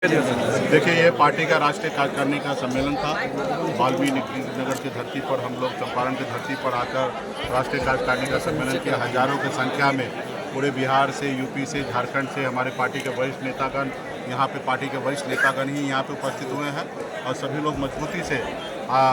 देखिए, ये पार्टी का राष्ट्रीय कार्यकारिणी का सम्मेलन था। वाल्मीकि नगर की धरती पर हम लोग चंपारण की धरती पर आकर राष्ट्रीय कार्यकारिणी का सम्मेलन किया। हजारों की संख्या में पूरे बिहार से, यूपी से, झारखंड से हमारे पार्टी के वरिष्ठ नेतागण, यहाँ पे पार्टी के वरिष्ठ नेतागण ही यहाँ पे उपस्थित हुए हैं और सभी लोग मजबूती से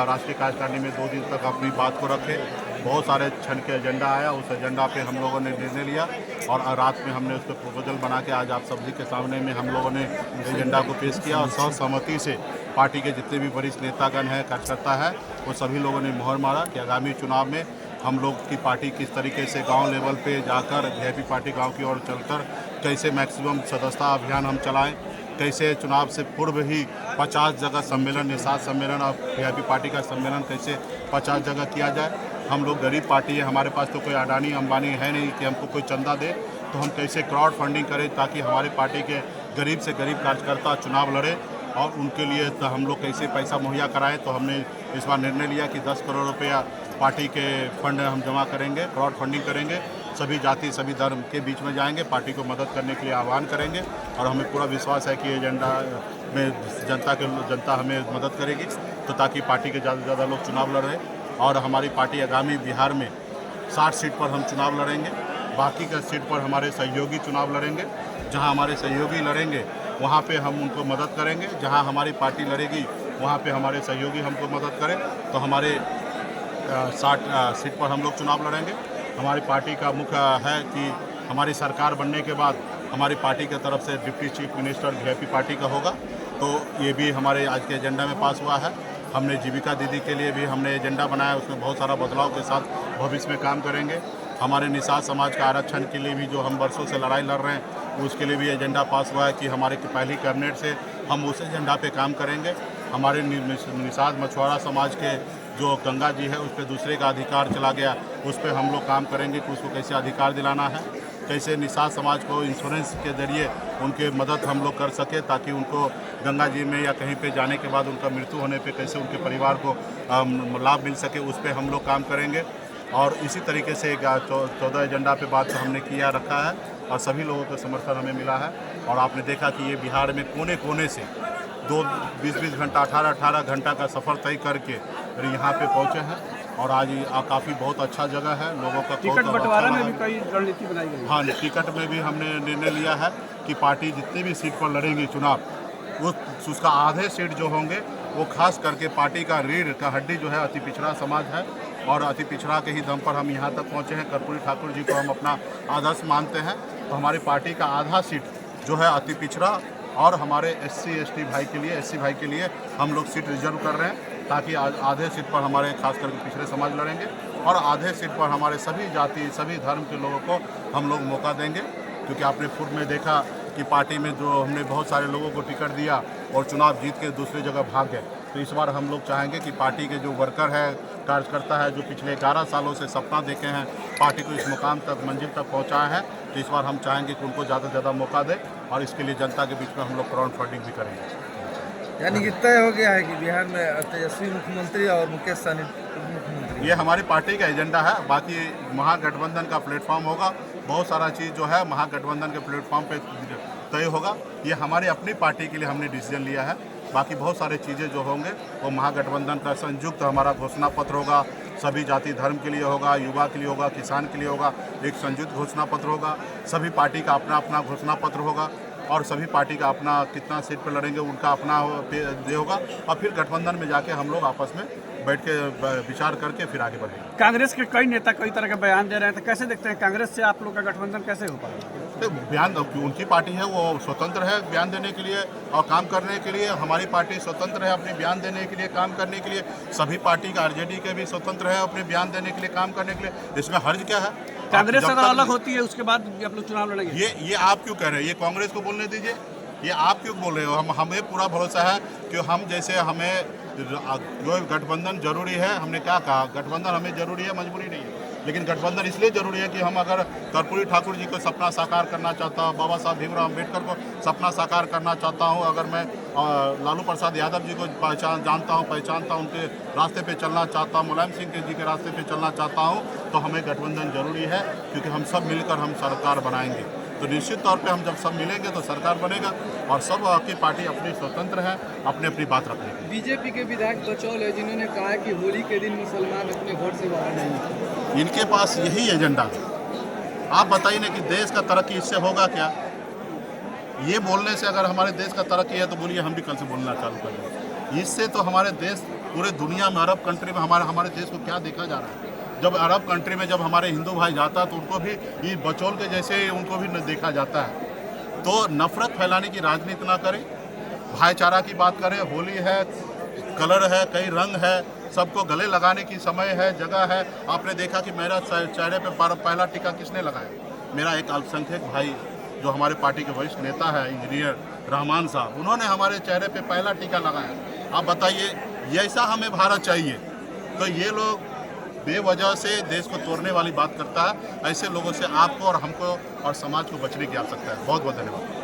राष्ट्रीय कार्यकारिणी में 2 दिन तक अपनी बात को रखे। बहुत सारे क्षण के एजेंडा आया, उस एजेंडा पे हम लोगों ने निर्णय लिया और रात में हमने उसको प्रपोजल बना के आज आप सभी के सामने में हम लोगों ने एजेंडा को पेश किया और सर्वसम्मति से पार्टी के जितने भी वरिष्ठ नेतागण हैं, कार्यकर्ता है, वो सभी लोगों ने मोहर मारा कि आगामी चुनाव में हम लोग की पार्टी किस तरीके से गांव लेवल पे जाकर वीआईपी पार्टी गांव की ओर चलकर कैसे मैक्सिमम सदस्यता अभियान हम चलाएं, कैसे चुनाव से पूर्व ही 50 जगह सम्मेलन, निषाद सम्मेलन और वीआईपी पार्टी का सम्मेलन कैसे 50 जगह किया जाए। हम लोग गरीब पार्टी है, हमारे पास तो कोई अडानी अंबानी है नहीं कि हमको कोई चंदा दे, तो हम कैसे क्राउड फंडिंग करें ताकि हमारी पार्टी के गरीब से गरीब कार्यकर्ता चुनाव लड़े और उनके लिए तो हम लोग कैसे पैसा मुहैया कराएं। तो हमने इस बार निर्णय लिया कि 10 करोड़ रुपया पार्टी के फंड हम जमा करेंगे, क्राउड फंडिंग करेंगे, सभी जाति सभी धर्म के बीच में जाएंगे, पार्टी को मदद करने के लिए आह्वान करेंगे और हमें पूरा विश्वास है कि एजेंडा में जनता हमें मदद करेगी तो ताकि पार्टी के ज़्यादा से ज़्यादा लोग चुनाव लड़ रहे और हमारी पार्टी आगामी बिहार में 60 सीट पर हम चुनाव लड़ेंगे। बाकी का सीट पर हमारे सहयोगी चुनाव लड़ेंगे। जहां हमारे सहयोगी लड़ेंगे वहां पे हम उनको मदद करेंगे, जहां हमारी पार्टी लड़ेगी वहां पे हमारे सहयोगी हमको मदद करें। तो हमारे 60 सीट पर हम लोग चुनाव लड़ेंगे। हमारी पार्टी का मुख्य है कि हमारी सरकार बनने के बाद हमारी पार्टी की तरफ से deputy chief minister VIP party का होगा, तो ये भी हमारे आज के एजेंडा में पास हुआ है। हमने जीविका दीदी के लिए भी हमने एजेंडा बनाया, उसमें बहुत सारा बदलाव के साथ भविष्य में काम करेंगे। हमारे निषाद समाज का आरक्षण के लिए भी जो हम वर्षों से लड़ाई लड़ रहे हैं उसके लिए भी एजेंडा पास हुआ है कि हमारे पहली कैबिनेट से हम उस एजेंडा पे काम करेंगे। हमारे निषाद मछुआरा समाज के जो गंगा जी है उस पर दूसरे का अधिकार चला गया, उस पर हम लोग काम करेंगे कि उसको कैसे अधिकार दिलाना है, कैसे निषाद समाज को इंश्योरेंस के जरिए उनके मदद हम लोग कर सके ताकि उनको गंगा जी में या कहीं पे जाने के बाद उनका मृत्यु होने पे कैसे उनके परिवार को लाभ मिल सके, उस पर हम लोग काम करेंगे। और इसी तरीके से 14 एजेंडा पे बात हमने किया रखा है और सभी लोगों का समर्थन हमें मिला है। और आपने देखा कि ये बिहार में कोने कोने से 20-20 घंटा 18-18 घंटा का सफ़र तय करके यहाँ पे पहुँचे हैं और आज काफ़ी बहुत अच्छा जगह है। लोगों का टिकट बंटवारा में भी कई रणनीति बनाई गई। हाँ, टिकट में भी हमने निर्णय लिया है कि पार्टी जितनी भी सीट पर लड़ेंगी चुनाव उसका आधे सीट जो होंगे वो खास करके पार्टी का रीढ़ का हड्डी जो है अति पिछड़ा समाज है और अति पिछड़ा के ही दम पर हम यहाँ तक पहुँचे हैं। कर्पूरी ठाकुर जी को हम अपना आदर्श मानते हैं, तो हमारी पार्टी का आधा सीट जो है अति पिछड़ा और हमारे SC/ST भाई के लिए, SC भाई के लिए हम लोग सीट रिजर्व कर रहे हैं ताकि आधे सीट पर हमारे खास करके पिछड़े समाज लड़ेंगे और आधे सीट पर हमारे सभी जाति सभी धर्म के लोगों को हम लोग मौका देंगे। क्योंकि आपने पूर्व में देखा कि पार्टी में जो हमने बहुत सारे लोगों को टिकट दिया और चुनाव जीत के दूसरी जगह भाग गए, तो इस बार हम लोग चाहेंगे कि पार्टी के जो वर्कर है, कार्यकर्ता है, जो पिछले 11 सालों से सपना देखे हैं पार्टी को इस मुकाम तक, मंजिल तक पहुंचाया है, तो इस बार हम चाहेंगे कि उनको ज़्यादा से ज़्यादा मौका दें और इसके लिए जनता के बीच में हम लोग क्राउड फंडिंग भी करेंगे। यानी कि तय हो गया है कि बिहार में तेजस्वी मुख्यमंत्री और मुकेश सहनी मुख्यमंत्री, ये हमारी पार्टी का एजेंडा है। बाकी महागठबंधन का प्लेटफॉर्म होगा, बहुत सारा चीज़ जो है महागठबंधन के प्लेटफॉर्म पे तय होगा। ये हमारी अपनी पार्टी के लिए हमने डिसीजन लिया है। बाकी बहुत सारे चीज़ें जो होंगे वो महागठबंधन का संयुक्त हमारा घोषणा पत्र होगा, सभी जाति धर्म के लिए होगा, युवा के लिए होगा, किसान के लिए होगा, एक संयुक्त घोषणा पत्र होगा। सभी पार्टी का अपना अपना घोषणा पत्र होगा और सभी पार्टी का अपना कितना सीट पर लड़ेंगे उनका अपना ये होगा और फिर गठबंधन में जाके हम लोग आपस में बैठ के विचार करके फिर आगे बढ़ेंगे। कांग्रेस के कई नेता कई तरह के बयान दे रहे हैं, तो कैसे देखते हैं कांग्रेस से आप लोग का गठबंधन कैसे हो पाएगा? तो बयान उनकी पार्टी है, वो स्वतंत्र है बयान देने के लिए और काम करने के लिए। हमारी पार्टी स्वतंत्र है अपनी बयान देने के लिए, काम करने के लिए। सभी पार्टी का आरजेडी के भी स्वतंत्र है अपने बयान देने के लिए, काम करने के लिए। इसमें हर्ज क्या है? कांग्रेस अगर अलग होती है उसके बाद आप लोग चुनाव लड़ेंगे। ये आप क्यों कह रहे हैं? ये कांग्रेस को बोलने दीजिए, ये आप क्यों बोल रहे हो? हमें पूरा भरोसा है कि हम जैसे हमें जो गठबंधन जरूरी है, हमने क्या कहा, गठबंधन हमें जरूरी है, मजबूरी नहीं है। लेकिन गठबंधन इसलिए जरूरी है कि हम अगर कर्पूरी ठाकुर जी को सपना साकार करना चाहता हूँ, बाबा साहब भीमराव अम्बेडकर को सपना साकार करना चाहता हूँ, अगर मैं लालू प्रसाद यादव जी को जानता हूँ, पहचानता हूँ, उनके रास्ते पे चलना चाहता हूँ, मुलायम सिंह जी के रास्ते पे चलना चाहता हूँ, तो हमें गठबंधन जरूरी है क्योंकि हम सब मिलकर हम सरकार बनाएंगे। तो निश्चित तौर पे हम जब सब मिलेंगे तो सरकार बनेगा और सब की पार्टी अपनी स्वतंत्र है अपनी अपनी बात रखने की। बीजेपी के विधायक बचौल है जिन्होंने कहा कि होली के दिन मुसलमान अपने घर से बाहर नहीं निकले। इनके पास यही एजेंडा है। आप बताइए ना कि देश का तरक्की इससे होगा क्या? ये बोलने से अगर हमारे देश का तरक्की है तो बोलिए हम भी कल से बोलना चालू कर दें। इससे तो हमारे देश पूरे दुनिया में अरब कंट्री में हमारे देश को क्या देखा जा रहा है। जब अरब कंट्री में जब हमारे हिंदू भाई जाता तो उनको भी ये बचौल के जैसे उनको भी देखा जाता है। तो नफरत फैलाने की राजनीति ना करें, भाईचारा की बात करें। होली है, कलर है, कई रंग है, सबको गले लगाने की समय है, जगह है। आपने देखा कि मेरा चेहरे पे पहला टीका किसने लगाया? मेरा एक अल्पसंख्यक भाई जो हमारे पार्टी के वरिष्ठ नेता है इंजीनियर रहमान साहब, उन्होंने हमारे चेहरे पे पहला टीका लगाया। आप बताइए, ऐसा हमें भारत चाहिए? तो ये लोग बेवजह से देश को तोड़ने वाली बात करता है। ऐसे लोगों से आपको और हमको और समाज को बचने की आवश्यकता है। बहुत बहुत धन्यवाद।